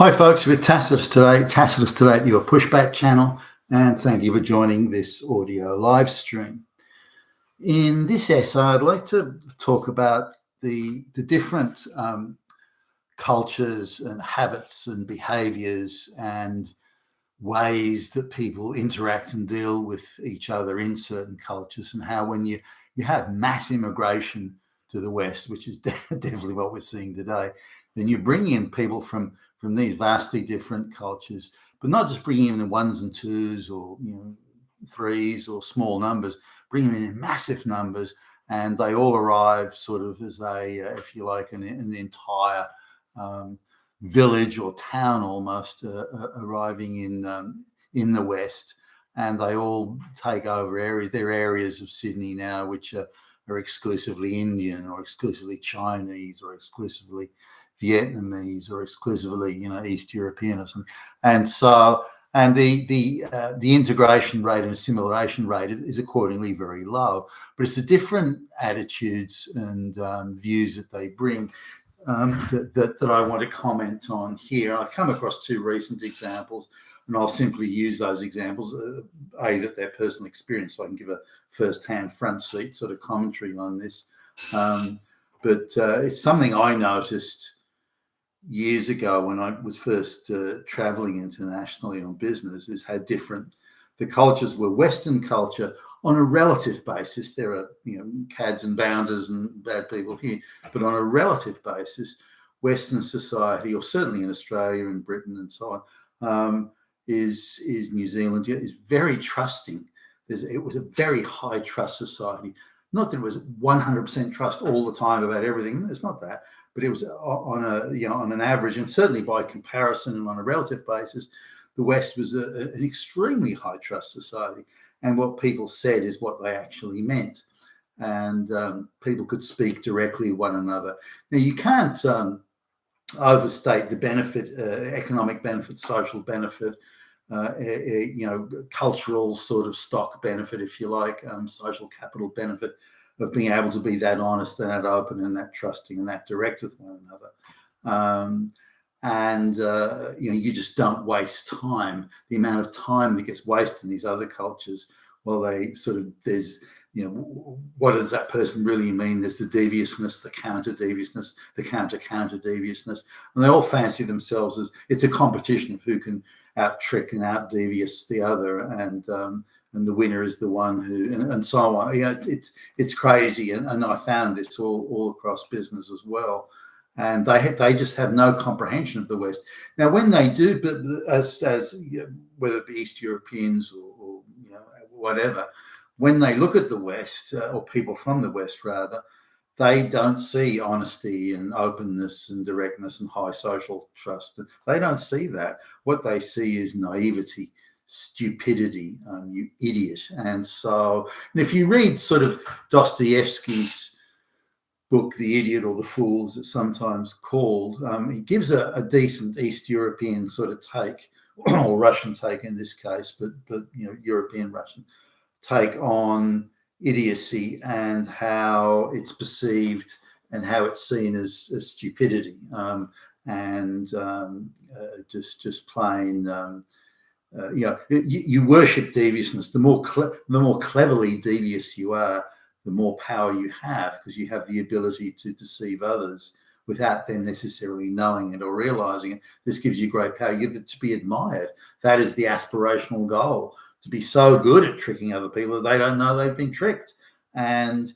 Hi folks, with Tacitus today, your pushback channel, and thank you for joining this audio live stream. In this essay, I'd like to talk about the different cultures and habits and behaviors and ways that people interact and deal with each other in certain cultures, and how when you have mass immigration to the West, which is definitely what we're seeing today, then you bring in people from these vastly different cultures, but not just bringing in the ones and twos or threes or small numbers, bringing them in massive numbers, and they all arrive sort of as a, if you like, an entire village or town almost arriving in the West, and they all take over areas. There are areas of Sydney now which are exclusively Indian or exclusively Chinese or exclusively Vietnamese or exclusively East European or something, and so the integration rate and assimilation rate is accordingly very low. But it's the different attitudes and views that they bring that I want to comment on here. I've come across two recent examples, and I'll simply use those examples, that they're personal experience, so I can give a first-hand front seat sort of commentary on this. But it's something I noticed years ago when I was first traveling internationally on business, is how different the cultures were. Western culture, on a relative basis, there are cads and bounders and bad people here, but on a relative basis, Western society, or certainly in Australia and Britain and so on, is New Zealand, is very trusting. It was a very high trust society. Not that it was 100% trust all the time about everything. It's not that, but it was on an average, and certainly by comparison and on a relative basis, the West was an extremely high trust society. And what people said is what they actually meant, and people could speak directly with one another. Now, you can't overstate the benefit, economic benefit, social benefit, cultural sort of stock benefit, if you like, social capital benefit of being able to be that honest and that open and that trusting and that direct with one another. You just don't waste time. The amount of time that gets wasted in these other cultures, well, what does that person really mean? There's the deviousness, the counter deviousness, the counter deviousness, and they all fancy themselves as, it's a competition of who can out trick and out devious the other, and the winner is the one who, and so on. It's crazy, and I found this all across business as well. And they just have no comprehension of the West. Now, when they do, but as whether it be East Europeans or whatever, when they look at the West, or people from the West rather, they don't see honesty and openness and directness and high social trust. They don't see that. What they see is naivety, stupidity, you idiot. And if you read sort of Dostoevsky's book, The Idiot or the Fool, as it's sometimes called, he gives a decent East European sort of take, or Russian take in this case, but European Russian take on idiocy and how it's perceived and how it's seen as stupidity, and just plain. You worship deviousness. The more cleverly devious you are, the more power you have, because you have the ability to deceive others without them necessarily knowing it or realizing it. This gives you great power. You have to be admired. That is the aspirational goal, to be so good at tricking other people that they don't know they've been tricked. And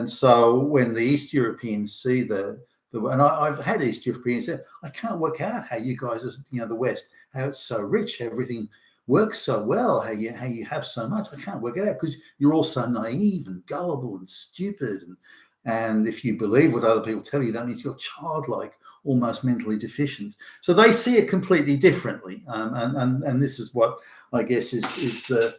so when the East Europeans see and I've had East Europeans say, I can't work out how you guys, the West, how it's so rich, everything works so well, how you have so much. I can't work it out because you're all so naive and gullible and stupid. And if you believe what other people tell you, that means you're childlike, almost mentally deficient. So they see it completely differently. And this is what I guess is the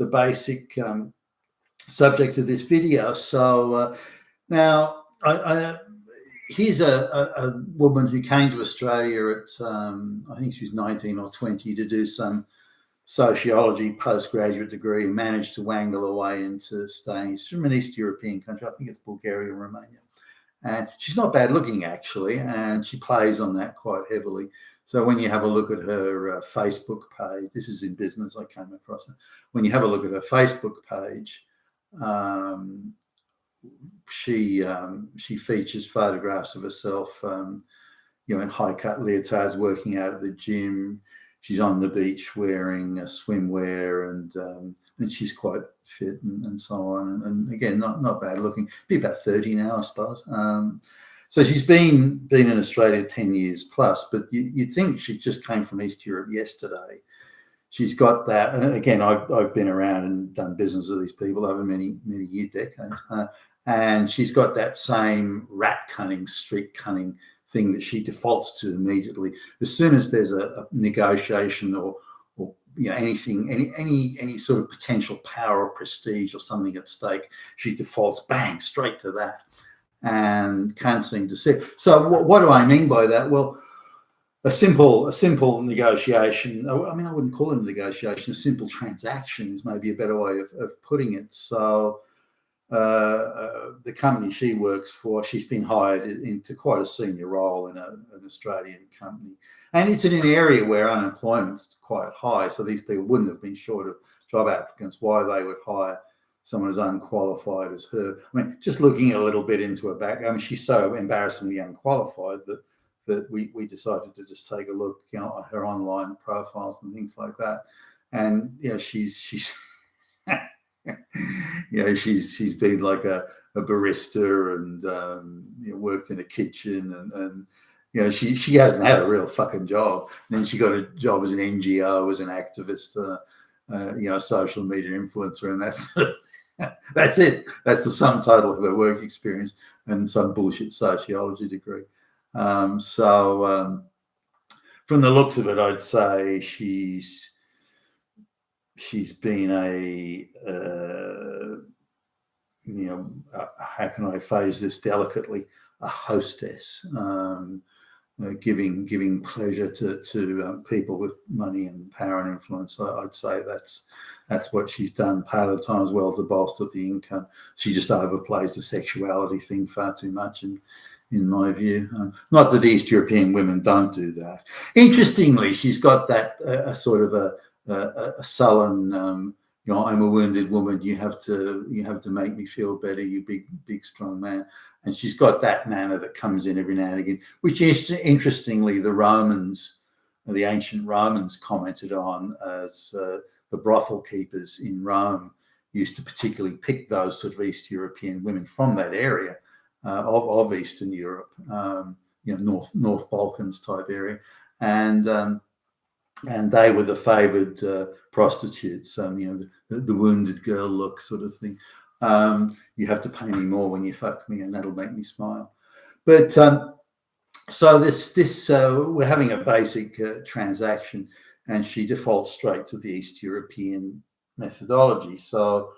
basic subject of this video. So now here's a woman who came to Australia at, I think she was 19 or 20, to do some sociology postgraduate degree, and managed to wangle away into staying. It's from an East European country. I think it's Bulgaria or Romania. And she's not bad looking, actually, and she plays on that quite heavily. So when you have a look at her Facebook page, this is in business, I came across it. When you have a look at her Facebook page, she features photographs of herself, in high-cut leotards, working out at the gym. She's on the beach wearing swimwear, and she's quite fit and so on. And again, not bad looking. Be about 30 now, I suppose. So she's been in Australia 10 years plus, but you'd think she just came from East Europe yesterday. She's got that. Again, I've been around and done business with these people over many decades, and she's got that same rat cunning, street cunning thing that she defaults to immediately. As soon as there's a negotiation or anything, any sort of potential power or prestige or something at stake, she defaults bang straight to that, and can't seem to see. So what do I mean by that? Well, a simple negotiation. I mean, I wouldn't call it a negotiation. A simple transaction is maybe a better way of putting it. So the company she works for, she's been hired into quite a senior role in an Australian company. And it's in an area where unemployment's quite high. So these people wouldn't have been short of job applicants. Why they would hire someone as unqualified as her. I mean, just looking a little bit into her background, I mean, she's so embarrassingly unqualified that we decided to just take a look, at her online profiles and things like that. And she's she's been like a barista and worked in a kitchen and she hasn't had a real fucking job. And then she got a job as an NGO, as an activist, a social media influencer, and that's it. That's the sum total of her work experience and some bullshit sociology degree. So from the looks of it, I'd say she's been how can I phrase this delicately? A hostess, giving pleasure to people with money and power and influence. I'd say that's what she's done part of the time as well to bolster the income. She just overplays the sexuality thing far too much, in my view. Not that East European women don't do that. Interestingly, she's got that sort of a sullen, I'm a wounded woman. You have to make me feel better. You big strong man. And she's got that manner that comes in every now and again, which is interestingly the ancient Romans commented on as the brothel keepers in Rome used to particularly pick those sort of East European women from that area of Eastern Europe, North Balkans type area, and they were the favoured prostitutes. The wounded girl look sort of thing. You have to pay me more when you fuck me, and that'll make me smile. But so this we're having a basic transaction, and she defaults straight to the East European methodology. So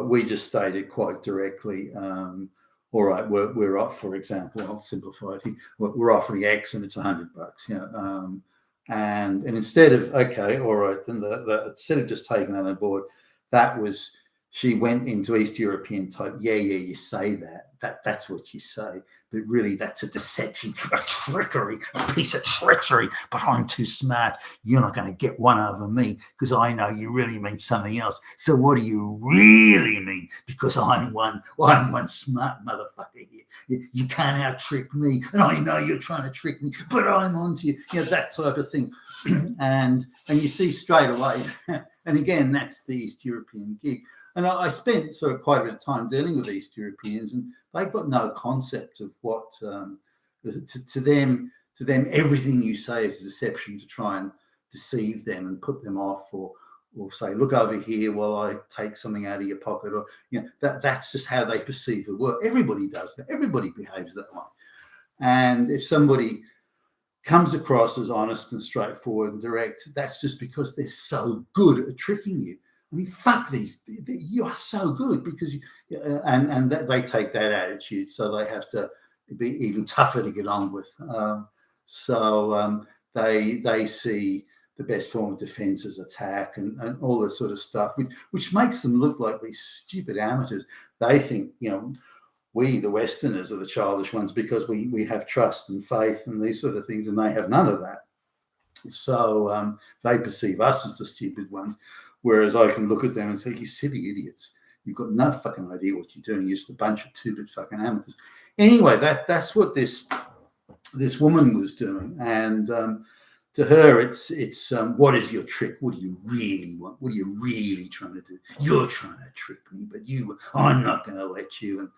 we just stated quite directly. All right, we're off. For example, I'll simplify it here. We're offering X, and it's $100. And instead of okay, all right, then instead of just taking that on board, she went into East European type. Yeah, you say that's what you say, but really that's a deception, a trickery, a piece of treachery. But I'm too smart. You're not going to get one over me because I know you really mean something else. So what do you really mean? Because I'm one smart motherfucker here. You can't out trick me, and I know you're trying to trick me, but I'm onto you. That type of thing, and you see straight away. And again, that's the East European gig. And I spent sort of quite a bit of time dealing with East Europeans, and they've got no concept of what to them everything you say is deception to try and deceive them and put them off, or say, look over here while I take something out of your pocket, or that's just how they perceive the world. Everybody does that. Everybody behaves that way. And if somebody comes across as honest and straightforward and direct, that's just because they're so good at tricking you. I mean, fuck these! You are so good because and they take that attitude, so they have to be even tougher to get on with. They see the best form of defense as attack and all this sort of stuff, which makes them look like these stupid amateurs. They think we, the Westerners, are the childish ones because we have trust and faith and these sort of things, and they have none of that. So they perceive us as the stupid ones, whereas I can look at them and say, you silly idiots. You've got no fucking idea what you're doing. You're just a bunch of two-bit fucking amateurs. Anyway, that's what this woman was doing. And to her, it's what is your trick? What do you really want? What are you really trying to do? You're trying to trick me, but I'm not going to let you.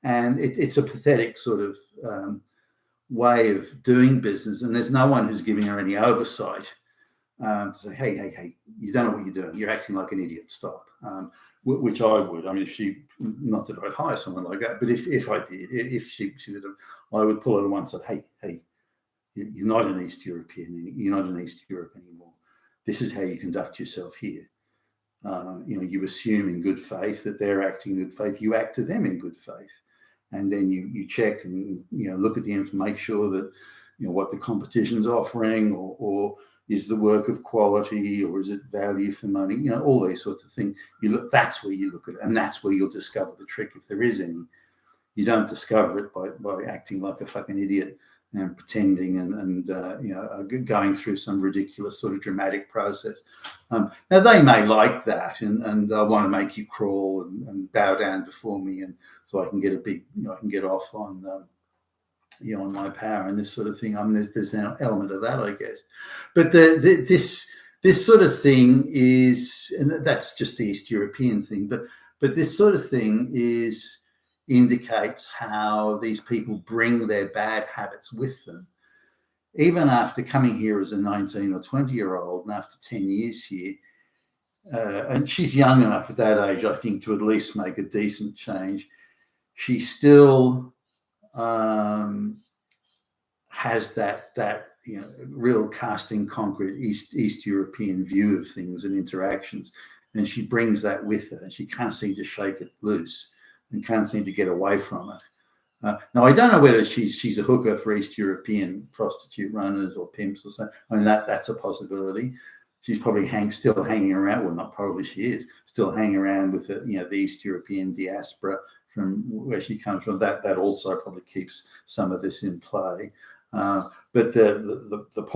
And it's a pathetic sort of way of doing business. And there's no one who's giving her any oversight to say, hey, you don't know what you're doing. You're acting like an idiot. Stop. Which I would. I mean, if she, not that I'd hire someone like that, but if I did, if she would have, I would pull her to one side. Hey, you're not an East European. You're not in East Europe anymore. This is how you conduct yourself here. You assume in good faith that they're acting in good faith. You act to them in good faith. And then you check and look at the information, make sure that what the competition's offering, or is the work of quality, or is it value for money? All these sorts of things. That's where you look at it, and that's where you'll discover the trick, if there is any. You don't discover it by acting like a fucking idiot and pretending and going through some ridiculous sort of dramatic process. Now they may like that and I want to make you crawl and bow down before me, and so I can get I can get off on on my power and this sort of thing. There's an element of that, I guess. But this sort of thing is, and that's just the East European thing. But this sort of thing indicates how these people bring their bad habits with them, even after coming here as a 19 or 20-year-old, and after 10 years here. And she's young enough at that age, I think, to at least make a decent change. She still has that real casting concrete East European view of things and interactions, and she brings that with her, and she can't seem to shake it loose and can't seem to get away from it. Now, I don't know whether she's a hooker for East European prostitute runners or pimps or something. I mean, that's a possibility. She's probably still hanging around. Well, not probably, she is still hanging around with the East European diaspora from where she comes from. That also probably keeps some of this in play. But the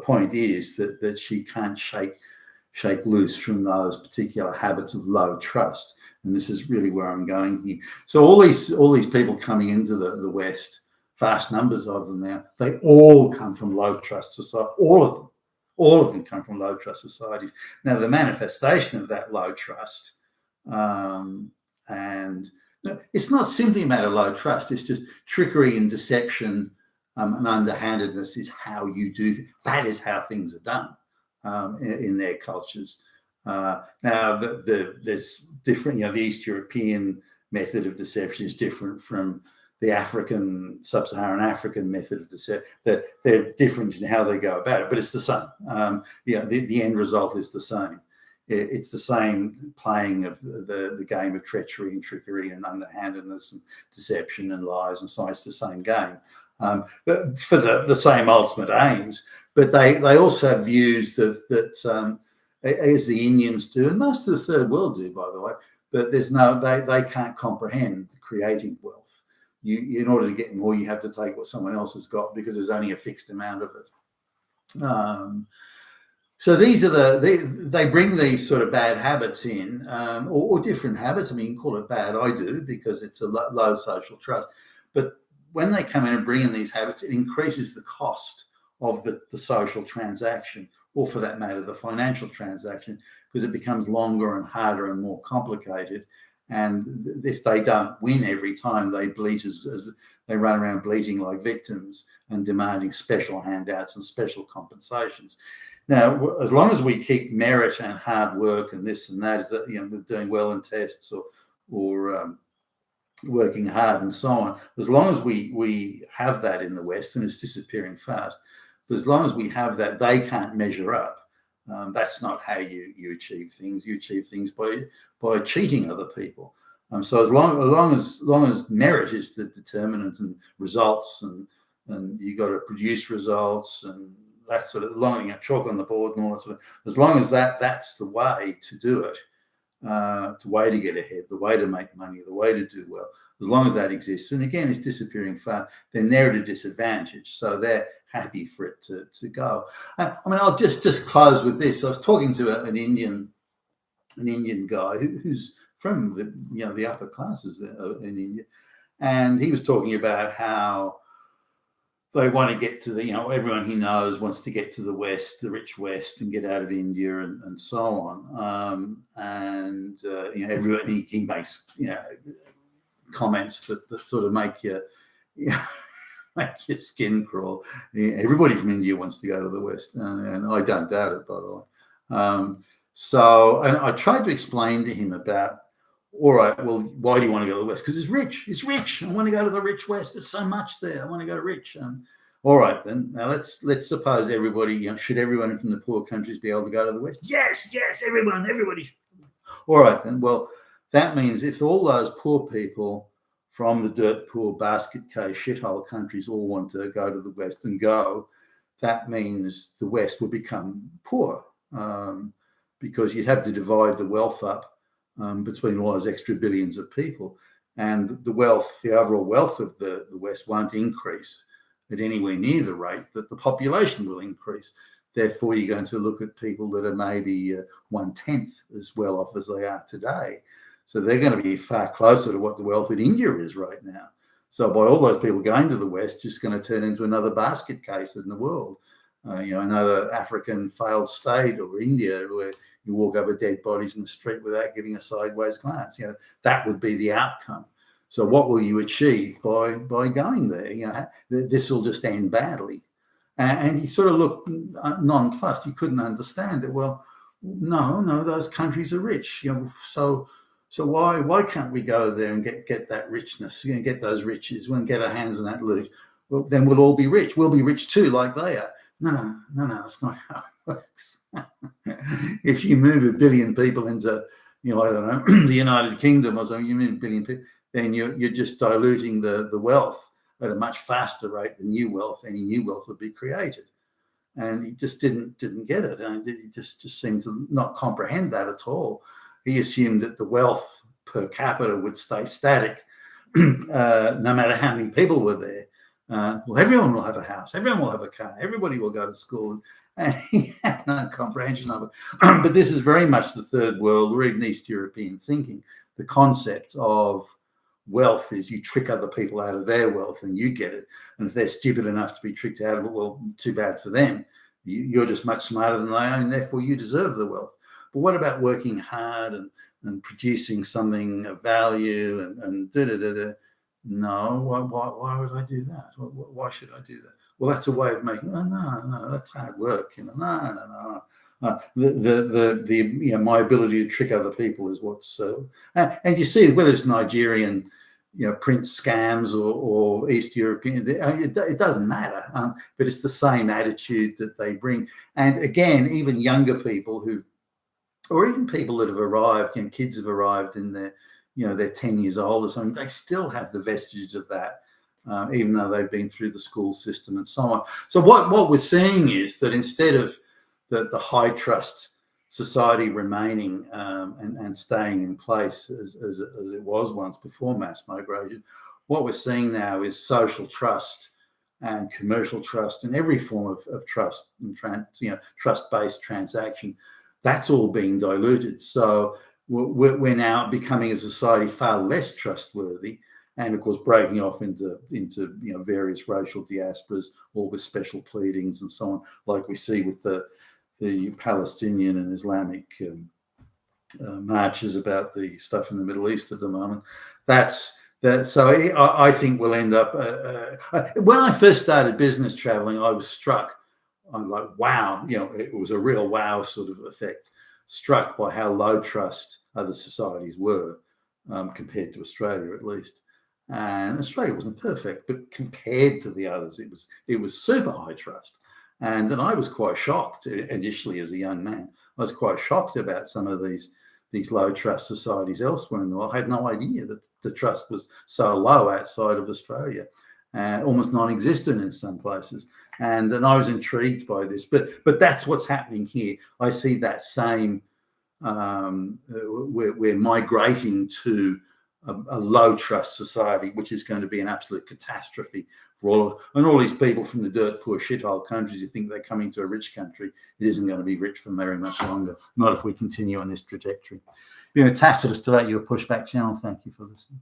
point is that she can't shake loose from those particular habits of low trust. And this is really where I'm going here. So all these people coming into the West, vast numbers of them now, they all come from low trust society. All of them come from low trust societies. Now, the manifestation of that low trust, and it's not simply a matter of low trust. It's just trickery and deception and underhandedness is how you do. That is how things are done in their cultures. Now, there's different, the East European method of deception is different from the African, sub-Saharan African method of deception. That they're different in how they go about it, but it's the same. The end result is the same. It's the same playing of the game of treachery and trickery and underhandedness and deception and lies and so on. It's the same game, but for the same ultimate aims. But they also have views that as the Indians do, and most of the third world do, by the way, but they can't comprehend creating wealth. In order to get more, you have to take what someone else has got because there's only a fixed amount of it. So these are they bring these sort of bad habits in, or different habits. I mean, call it bad. I do, because it's a low social trust. But when they come in and bring in these habits, it increases the cost of the social transaction, or for that matter, the financial transaction, because it becomes longer and harder and more complicated. And if they don't win every time, they bleat as they run around bleating like victims and demanding special handouts and special compensations. Now, as long as we keep merit and hard work and this and that, doing well in tests or working hard and so on, as long as we have that in the West, and it's disappearing fast, but as long as we have that, they can't measure up. That's not how you achieve things. You achieve things by cheating other people. So as long as merit is the determinant and results, and you got to produce results and that sort of chalk on the board and all that sort of. As long as that's the way to do it, the way to get ahead, the way to make money, the way to do well. as long as that exists, and again, it's disappearing fast, then they're at a disadvantage. So they're happy for it to go. I mean, I'll just close with this. I was talking to an Indian guy who's from the upper classes in India, and he was talking about how they want to get to everyone he knows wants to get to the West, the rich West, and get out of India and so on. Everyone he makes comments that sort of make you make your skin crawl. Everybody from India wants to go to the West, and I don't doubt it, by the way. And I tried to explain to him about, all right, well, why do you want to go to the West? Because it's rich. It's rich. I want to go to the rich West. There's so much there. I want to go rich. All right, then. Now let's suppose everybody, should everyone from the poor countries be able to go to the West? Yes, everybody. All right, then. Well, that means if all those poor people from the dirt poor basket case shithole countries all want to go to the West and go, that means the West will become poor, because you'd have to divide the wealth up between all those extra billions of people, and the overall wealth of the West won't increase at anywhere near the rate that the population will increase. Therefore, you're going to look at people that are maybe 1/10 as well off as they are today. So they're going to be far closer to what the wealth in India is right now. So by all those people going to the West, just going to turn into another basket case in the world. Another African failed state, or India, where you walk over dead bodies in the street without giving a sideways glance. That would be the outcome. So what will you achieve by going there? This will just end badly. And he sort of looked nonplussed. He couldn't understand it. Well, no, those countries are rich. So why can't we go there and get that richness? Get those riches. We'll get our hands on that loot. Well, then we'll all be rich. We'll be rich too, like they are. No, that's not how it works. If you move 1 billion people into, I don't know, the United Kingdom or something, you move 1 billion people, then you're just diluting the wealth at a much faster rate than any new wealth would be created. And he just didn't get it. And he just seemed to not comprehend that at all. He assumed that the wealth per capita would stay static no matter how many people were there. Well, everyone will have a house, everyone will have a car, everybody will go to school, and he had no comprehension of it. But this is very much the third world or even East European thinking. The concept of wealth is you trick other people out of their wealth and you get it. And if they're stupid enough to be tricked out of it, well, too bad for them. You're just much smarter than they are, and therefore you deserve the wealth. But what about working hard and producing something of value and da-da-da-da? No, why would I do that? Why should I do that? Well, that's a way of making. Oh, no, that's hard work. No. My ability to trick other people is what's and you see whether it's Nigerian, Prince scams or East European, it doesn't matter. But it's the same attitude that they bring. And again, even younger people or even people that have arrived, kids have arrived in they're 10 years old or something, they still have the vestiges of that, even though they've been through the school system and so on. So what we're seeing is that instead of the high trust society remaining and staying in place as it was once before mass migration, what we're seeing now is social trust and commercial trust and every form of trust and trust-based transaction. That's all being diluted. So we're now becoming as a society far less trustworthy, and of course breaking off into various racial diasporas, all with special pleadings and so on, like we see with the Palestinian and Islamic marches about the stuff in the Middle East at the moment. So I think we'll end up. When I first started business traveling, I was struck. I'm like, wow, it was a real wow sort of effect. Struck by how low trust other societies were compared to Australia, at least. And Australia wasn't perfect, but compared to the others, it was super high trust. And I was quite shocked initially as a young man. I was quite shocked about some of these low trust societies elsewhere in the world. I had no idea that the trust was so low outside of Australia, almost non-existent in some places. And I was intrigued by this, but that's what's happening here. I see that same. We're migrating to a low trust society, which is going to be an absolute catastrophe for all of, and all these people from the dirt poor shithole countries who think they're coming to a rich country. It isn't going to be rich for very much longer, not if we continue on this trajectory. Tacitus, to that, your pushback channel. Thank you for listening.